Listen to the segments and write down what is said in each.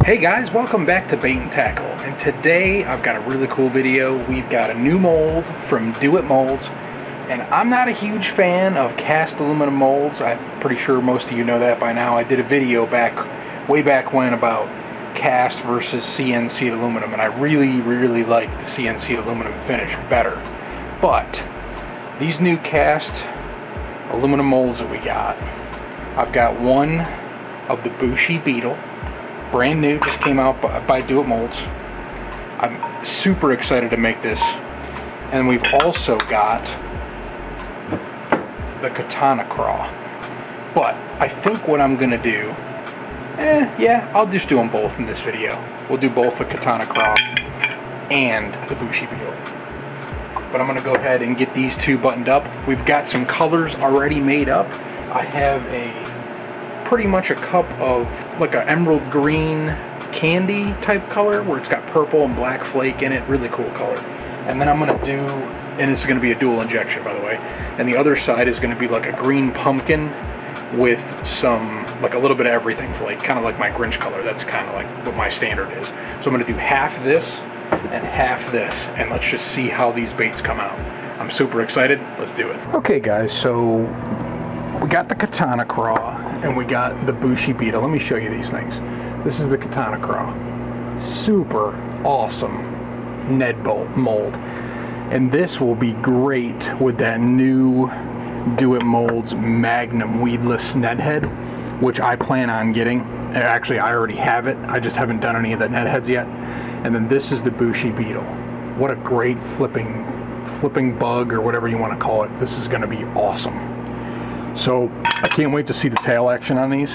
Hey guys, welcome back to Bait and Tackle, and today I've got a really cool video. We've got a new mold from Do It Molds, and I'm not a huge fan of cast aluminum molds. I'm pretty sure most of you know that by now. I did a video way back when about cast versus CNC aluminum, and I really like the CNC aluminum finish better. But these new cast aluminum molds that we got, I've got one of the Bushy Beetle, brand new, just came out by Do It Molds. I'm super excited to make this. And we've also got the Katana Craw. But I think what I'm gonna do, I'll just do them both in this video. We'll do both the Katana Craw and the Bushy Beetle. But I'm gonna go ahead and get these two buttoned up. We've got some colors already made up. I have pretty much a cup of like a emerald green candy type color where it's got purple and black flake in it, really cool color. And then I'm gonna do, and this is gonna be a dual injection by the way, and the other side is gonna be like a green pumpkin with some, like a little bit of everything flake, kind of like my Grinch color. That's kind of like what my standard is. So I'm gonna do half this and half this, and let's just see how these baits come out. I'm super excited, let's do it. Okay guys, so we got the Katana Craw and we got the Bushy Beetle. Let me show you these things. This is the Katana Craw. Super awesome Ned bolt mold. And this will be great with that new Do It Molds Magnum weedless Ned head, which I plan on getting. Actually, I already have it. I just haven't done any of the Ned heads yet. And then this is the Bushy Beetle. What a great flipping bug or whatever you want to call it. This is going to be awesome. So I can't wait to see the tail action on these.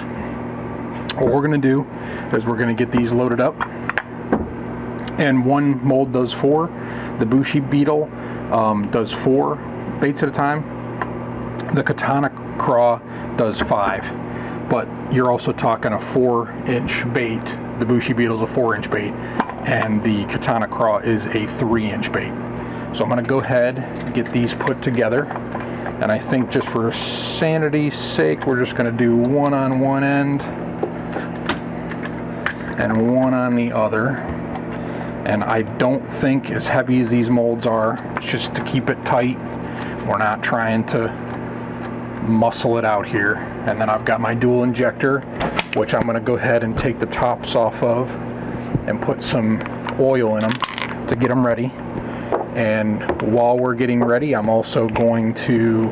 What we're going to do is we're going to get these loaded up, and one mold does 4. The Bushy Beetle does 4 baits at a time. The Katana Craw does 5, but you're also talking a 4-inch bait. The Bushy Beetle is a 4-inch bait, and the Katana Craw is a 3-inch bait. So I'm going to go ahead and get these put together. And I think just for sanity's sake, we're just going to do one on one end and one on the other. And I don't think, as heavy as these molds are, it's just to keep it tight. We're not trying to muscle it out here. And then I've got my dual injector, which I'm going to go ahead and take the tops off of and put some oil in them to get them ready. And while we're getting ready, I'm also going to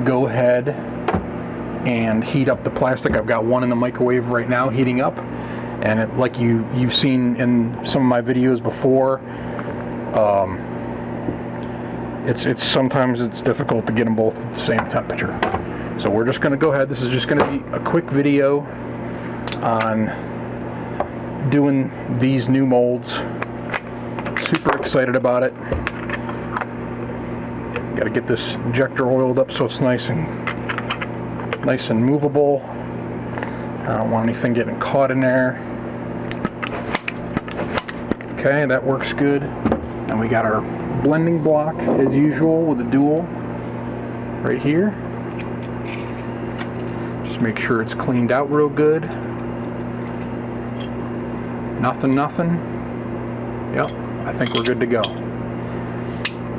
go ahead and heat up the plastic. I've got one in the microwave right now heating up, and like you've seen in some of my videos before, it's sometimes it's difficult to get them both at the same temperature. So we're just going to go ahead. This is just going to be a quick video on doing these new molds. Super excited about it. Got to get this injector oiled up so it's nice and movable. I don't want anything getting caught in there. Okay, that works good. And we got our blending block as usual with the dual right here. Just make sure it's cleaned out real good. Nothing. Yep. I think we're good to go.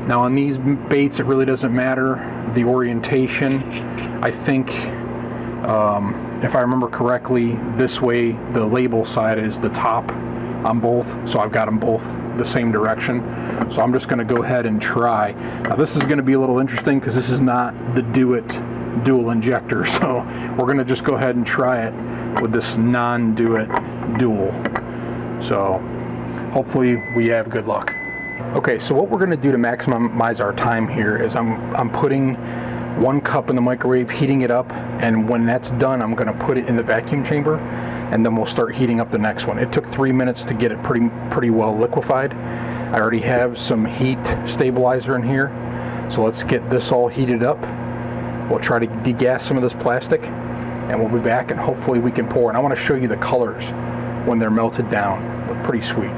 Now on these baits, it really doesn't matter the orientation. I think, if I remember correctly, this way the label side is the top on both, so I've got them both the same direction. So I'm just going to go ahead and try. Now this is going to be a little interesting because this is not the Do It dual injector, so we're going to just go ahead and try it with this non-Do It dual. So hopefully we have good luck. Okay, so what we're going to do to maximize our time here is I'm putting 1 cup in the microwave, heating it up, and when that's done I'm going to put it in the vacuum chamber, and then we'll start heating up the next one. It took 3 minutes to get it pretty well liquefied. I already have some heat stabilizer in here, so let's get this all heated up. We'll try to degas some of this plastic, and we'll be back, and hopefully we can pour. And I want to show you the colors when they're melted down. Look pretty sweet.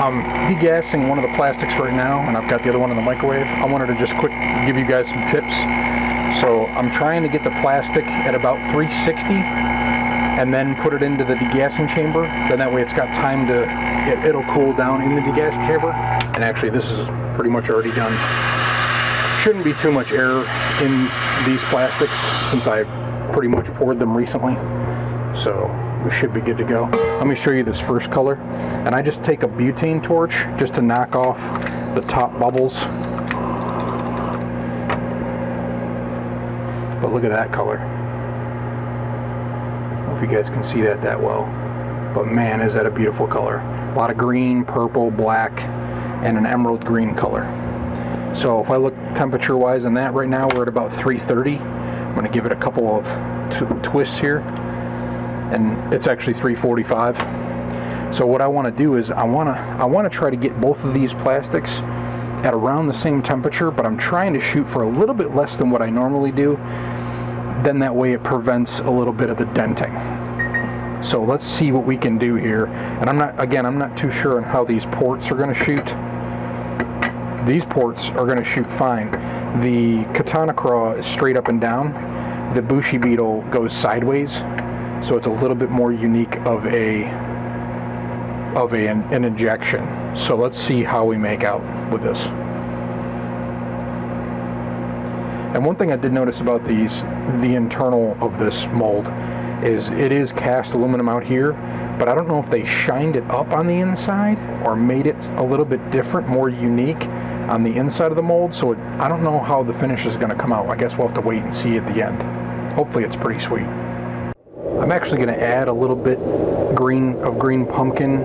I'm degassing one of the plastics right now, and I've got the other one in the microwave. I wanted to just quick give you guys some tips. So I'm trying to get the plastic at about 360 and then put it into the degassing chamber. Then that way it's got time to, it'll cool down in the degassing chamber. And actually this is pretty much already done. Shouldn't be too much air in these plastics since I pretty much poured them recently. So we should be good to go. Let me show you this first color. And I just take a butane torch just to knock off the top bubbles. But look at that color. I don't know if you guys can see that well. But man, is that a beautiful color. A lot of green, purple, black, and an emerald green color. So if I look temperature wise on that right now, we're at about 330. I'm going to give it a couple of twists here. And it's actually 345. So what I want to do is I want to try to get both of these plastics at around the same temperature, but I'm trying to shoot for a little bit less than what I normally do. Then that way it prevents a little bit of the denting. So let's see what we can do here. And I'm not too sure on how these ports are going to shoot. These ports are going to shoot fine. The Katana Craw is straight up and down. The Bushy Beetle goes sideways. So it's a little bit more unique of an injection. So let's see how we make out with this. And one thing I did notice about the internal of this mold is it is cast aluminum out here, but I don't know if they shined it up on the inside or made it a little bit different, more unique on the inside of the mold. So I don't know how the finish is going to come out. I guess we'll have to wait and see at the end. Hopefully it's pretty sweet. I'm actually going to add a little bit of green pumpkin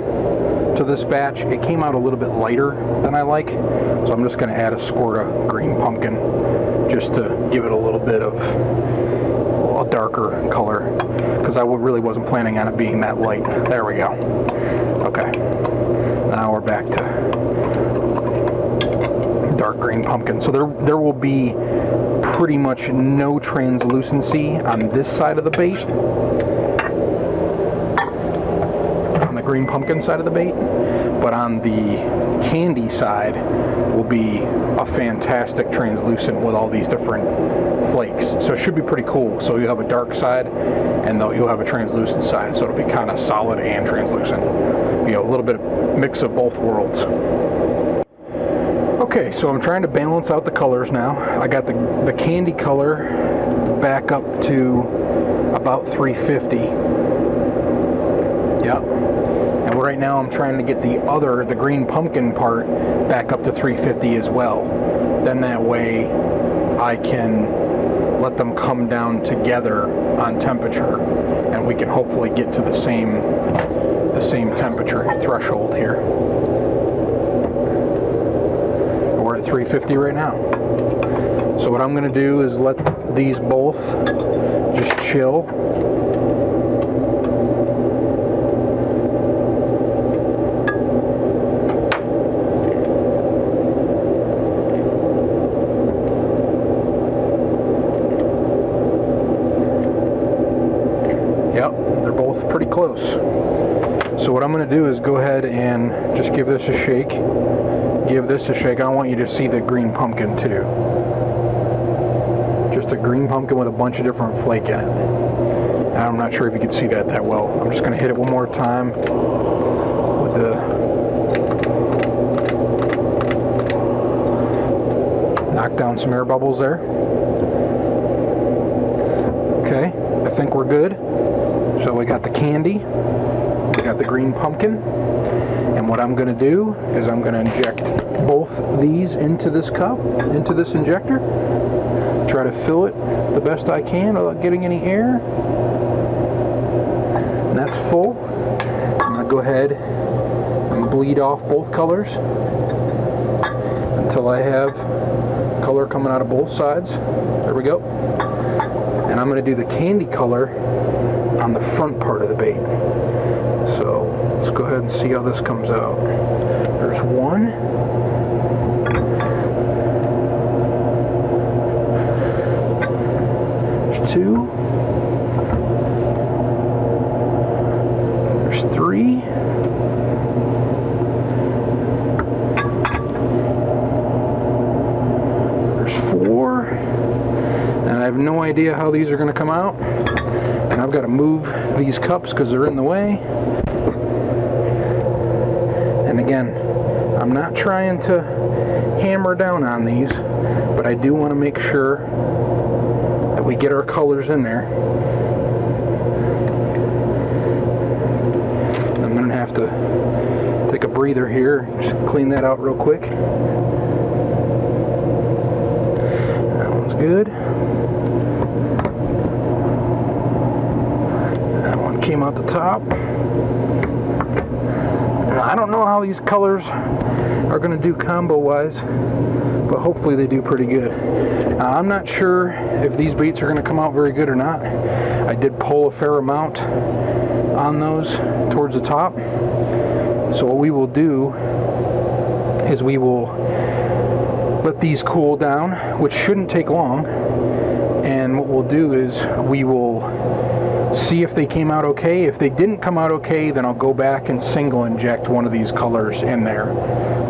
to this batch. It came out a little bit lighter than I like, so I'm just going to add a squirt of green pumpkin just to give it a little bit of a darker color, because I really wasn't planning on it being that light. There we go. Okay, now we're back to dark green pumpkin. So there will be pretty much no translucency on this side of the bait, on the green pumpkin side of the bait, but on the candy side will be a fantastic translucent with all these different flakes. So it should be pretty cool. So you'll have a dark side and you'll have a translucent side, so it'll be kind of solid and translucent. You know, a little bit of mix of both worlds. Okay, so I'm trying to balance out the colors now. I got the candy color back up to about 350. Yep. And right now I'm trying to get the green pumpkin part back up to 350 as well. Then that way I can let them come down together on temperature, and we can hopefully get to the same temperature threshold here. We're at 350 right now. So what I'm going to do is let these both just chill. Yep, they're both pretty close. So what I'm going to do is go ahead and just give this a shake. Give this a shake. I want you to see the green pumpkin too. Just a green pumpkin with a bunch of different flake in it. And I'm not sure if you can see that well. I'm just going to hit it one more time with the knock down some air bubbles there. Okay, I think we're good. So we got the candy, we got the green pumpkin, and what I'm going to do is I'm going to inject both these into this cup, into this injector. Try to fill it the best I can without getting any air. And that's full. I'm going to go ahead and bleed off both colors until I have color coming out of both sides. There we go. And I'm going to do the candy color on the front part of the bait. So let's go ahead and see how this comes out. There's one. There's two. There's three. There's 4. And I have no idea how these are going to come out. And I've got to move these cups because they're in the way. And again, I'm not trying to hammer down on these, but I do want to make sure that we get our colors in there. I'm going to have to take a breather here, just clean that out real quick. That one's good. That one came out the top. I don't know how these colors are going to do combo-wise, but hopefully they do pretty good. I'm not sure if these baits are going to come out very good or not. I did pull a fair amount on those towards the top. So what we will do is we will let these cool down, which shouldn't take long. And what we'll do is we will see if they came out okay. If they didn't come out okay, then I'll go back and single inject one of these colors in there,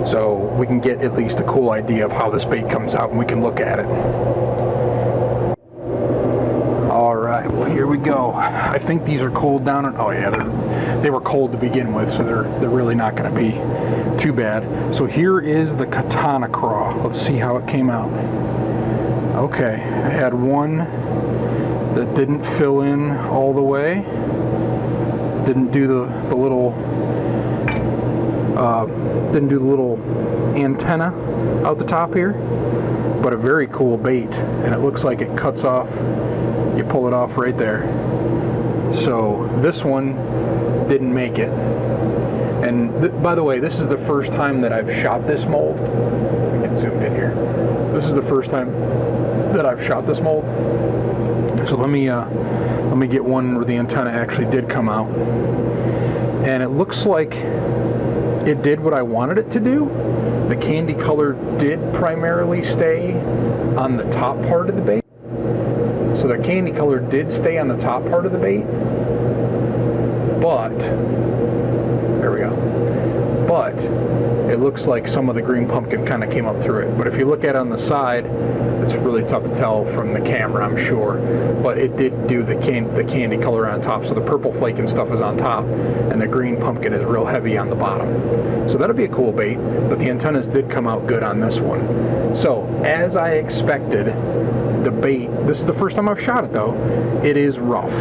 so we can get at least a cool idea of how this bait comes out and we can look at it. Alright, well here we go. I think these are cooled down. Oh yeah, they were cold to begin with, so they're really not going to be too bad. So here is the Katana Craw. Let's see how it came out. Okay, I had one that didn't fill in all the way, didn't do the little antenna out the top here, but a very cool bait, and it looks like it cuts off, you pull it off right there. So this one didn't make it. And by the way, this is the first time that I've shot this mold. Let me get zoomed in here. This is the first time that I've shot this mold. So let me get one where the antenna actually did come out, and it looks like it did what I wanted it to do. The candy color did primarily stay on the top part of the bait, so the candy color did stay on the top part of the bait, but there we go. But it looks like some of the green pumpkin kind of came up through it. But if you look at it on the side, it's really tough to tell from the camera, I'm sure. But it did do the candy color on top. So the purple flake and stuff is on top, and the green pumpkin is real heavy on the bottom. So that'll be a cool bait. But the antennas did come out good on this one. So as I expected, the bait, this is the first time I've shot it though, it is rough.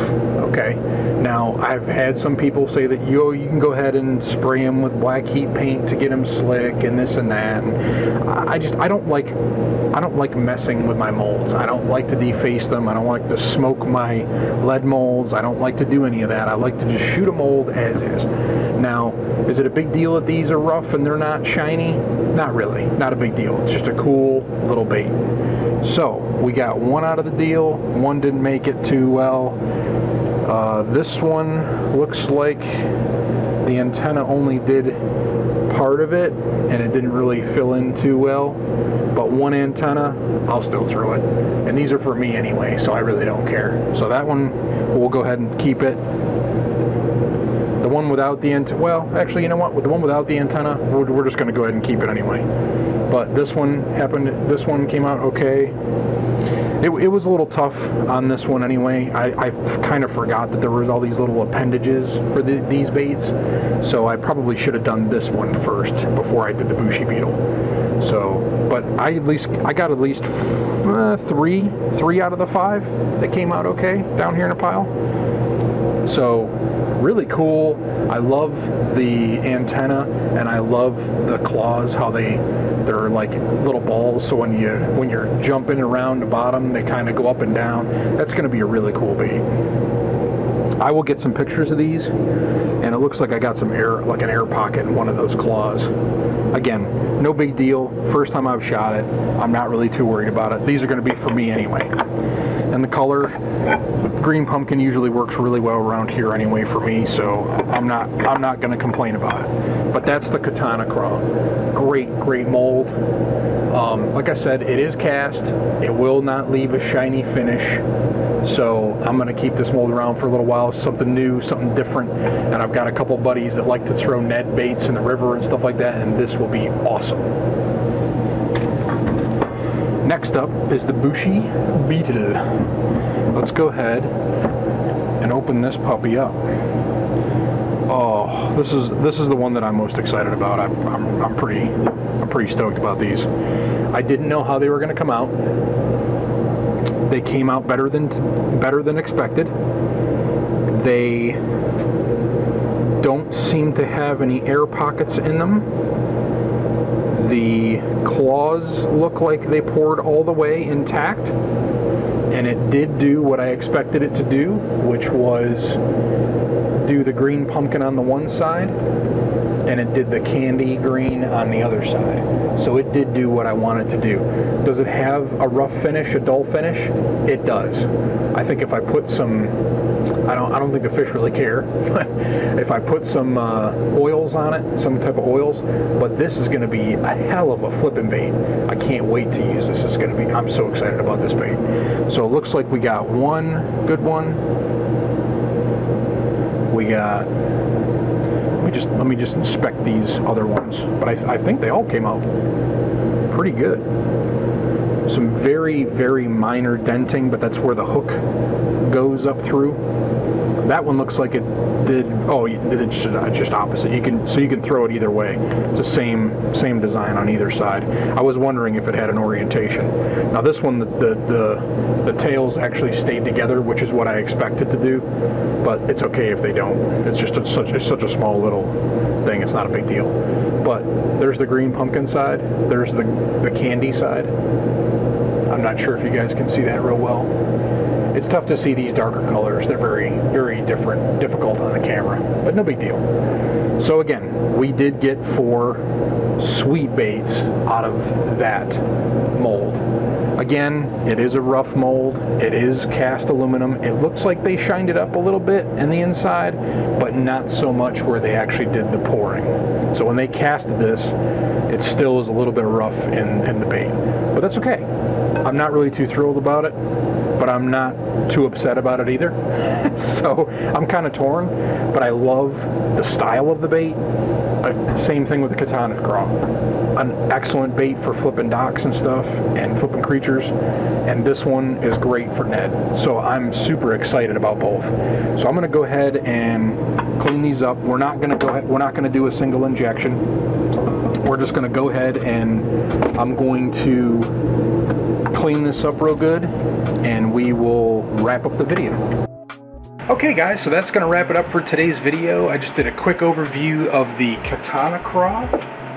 Okay. Now I've had some people say that you can go ahead and spray them with black heat paint to get them slick and this and that. And I don't like messing with my molds. I don't like to deface them. I don't like to smoke my lead molds. I don't like to do any of that. I like to just shoot a mold as is. Now, is it a big deal that these are rough and they're not shiny? Not really. Not a big deal. It's just a cool little bait. So we got one out of the deal. One didn't make it too well. This one looks like the antenna only did part of it, and it didn't really fill in too well. But one antenna, I'll still throw it. And these are for me anyway, so I really don't care. So that one, we'll go ahead and keep it. The one without the antenna, well, actually, you know what? With the one without the antenna, we're just going to go ahead and keep it anyway. But this one came out okay. It was a little tough on this one anyway. I kind of forgot that there was all these little appendages for these baits, so I probably should have done this one first before I did the Bushy Beetle. So, but I got at least three out of the 5 that came out okay down here in a pile. So really cool. I love the antenna, and I love the claws, how they're like little balls, so when you're jumping around the bottom, they kind of go up and down. That's going to be a really cool bait. I will get some pictures of these, and it looks like I got some air, like an air pocket in one of those claws. Again, no big deal. First time I've shot it. I'm not really too worried about it. These are going to be for me anyway. And the color, green pumpkin usually works really well around here anyway for me, so I'm not going to complain about it. But that's the Katana Craw. Great mold. Like I said, it is cast. It will not leave a shiny finish. So I'm going to keep this mold around for a little while. Something new, something different. And I've got a couple buddies that like to throw Ned baits in the river and stuff like that, and this will be awesome. Next up is the Bushy Beetle. Let's go ahead and open this puppy up. Oh, this is the one that I'm most excited about. I'm pretty stoked about these. I didn't know how they were going to come out. They came out better than expected. They don't seem to have any air pockets in them. The claws look like they poured all the way intact, and it did do what I expected it to do, which was do the green pumpkin on the one side, and it did the candy green on the other side. So it did do what I wanted to do. Does it have a rough finish, a dull finish? It does. I think if I put some, I don't think the fish really care, but if I put some oils on it, some type of oils, but this is going to be a hell of a flipping bait. I can't wait to use this. It's going to be, I'm so excited about this bait. So it looks like we got one good one. We got, let me just inspect these other ones, but I think they all came out pretty good. Some very, very minor denting, but that's where the hook goes up through. That one looks like it did, oh, it's just opposite. You can throw it either way. It's the same design on either side. I was wondering if it had an orientation. Now this one, the tails actually stayed together, which is what I expected to do, but it's okay if they don't. It's just such a small little thing. It's not a big deal. But there's the green pumpkin side. There's the candy side. I'm not sure if you guys can see that real well. It's tough to see these darker colors. They're very, very difficult on the camera, but no big deal. So again, we did get 4 sweet baits out of that mold. Again, it is a rough mold. It is cast aluminum. It looks like they shined it up a little bit in the inside, but not so much where they actually did the pouring. So when they casted this, it still is a little bit rough in the bait, but that's okay. I'm not really too thrilled about it, but I'm not too upset about it either. So I'm kind of torn, but I love the style of the bait. Same thing with the Katana Craw. An excellent bait for flipping docks and stuff and flipping creatures, and this one is great for Ned. So I'm super excited about both. So I'm going to go ahead and clean these up. We're not going to do a single injection. We're just going to go ahead and I'm going to clean this up real good, and we will wrap up the video. Okay guys, so that's going to wrap it up for today's video. I just did a quick overview of the Katana Craw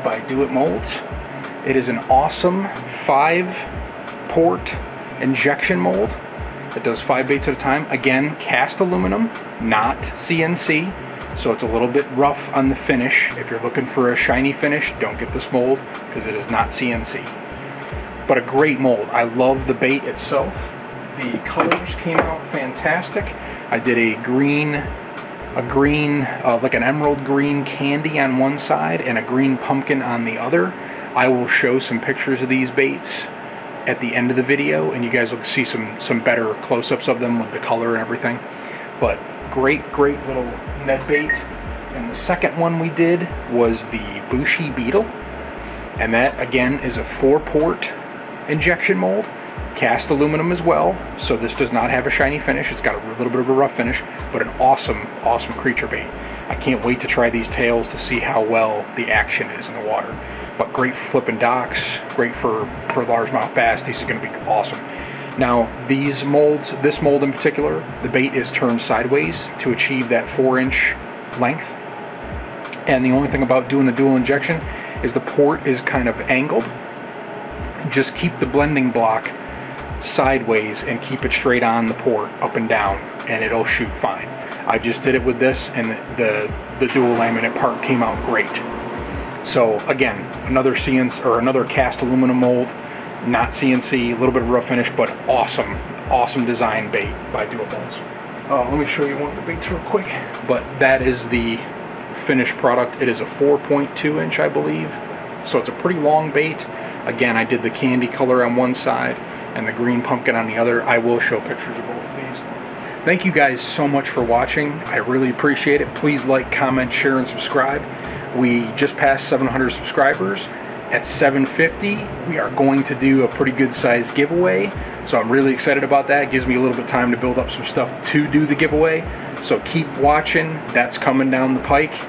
by Do It Molds. It is an awesome 5-port injection mold that does 5 baits at a time. Again, cast aluminum, not CNC, so it's a little bit rough on the finish. If you're looking for a shiny finish, don't get this mold because it is not CNC. But a great mold. I love the bait itself. The colors came out fantastic. I did a green, like an emerald green candy on one side and a green pumpkin on the other. I will show some pictures of these baits at the end of the video, and you guys will see some better close-ups of them with the color and everything. But great little Ned bait. And the second one we did was the Bushy Beetle, and that again is a 4-port injection mold, cast aluminum as well, so this does not have a shiny finish. It's got a little bit of a rough finish, but an awesome creature bait. I can't wait to try these tails to see how well the action is in the water. But great for flipping docks, great for largemouth bass. These are going to be awesome. Now these molds, this mold in particular, the bait is turned sideways to achieve that 4-inch length, and the only thing about doing the dual injection is the port is kind of angled. Just keep the blending block sideways and keep it straight on the port, up and down, and it'll shoot fine. I just did it with this, and the dual laminate part came out great. So again, another cast aluminum mold, not CNC, a little bit of rough finish, but awesome design bait by Do It Molds. Let me show you one of the baits real quick. But that is the finished product. It is a 4.2 inch, I believe. So it's a pretty long bait. Again, I did the candy color on one side and the green pumpkin on the other. I will show pictures of both of these. Thank you guys so much for watching. I really appreciate it. Please like, comment, share, and subscribe. We just passed 700 subscribers, at 750, we are going to do a pretty good sized giveaway. So I'm really excited about that. It gives me a little bit of time to build up some stuff to do the giveaway. So keep watching. That's coming down the pike.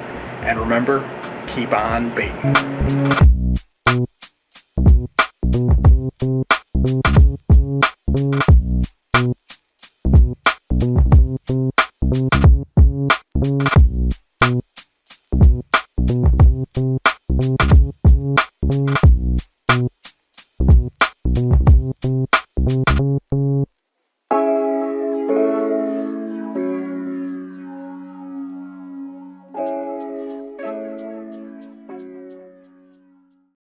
And remember, keep on baiting.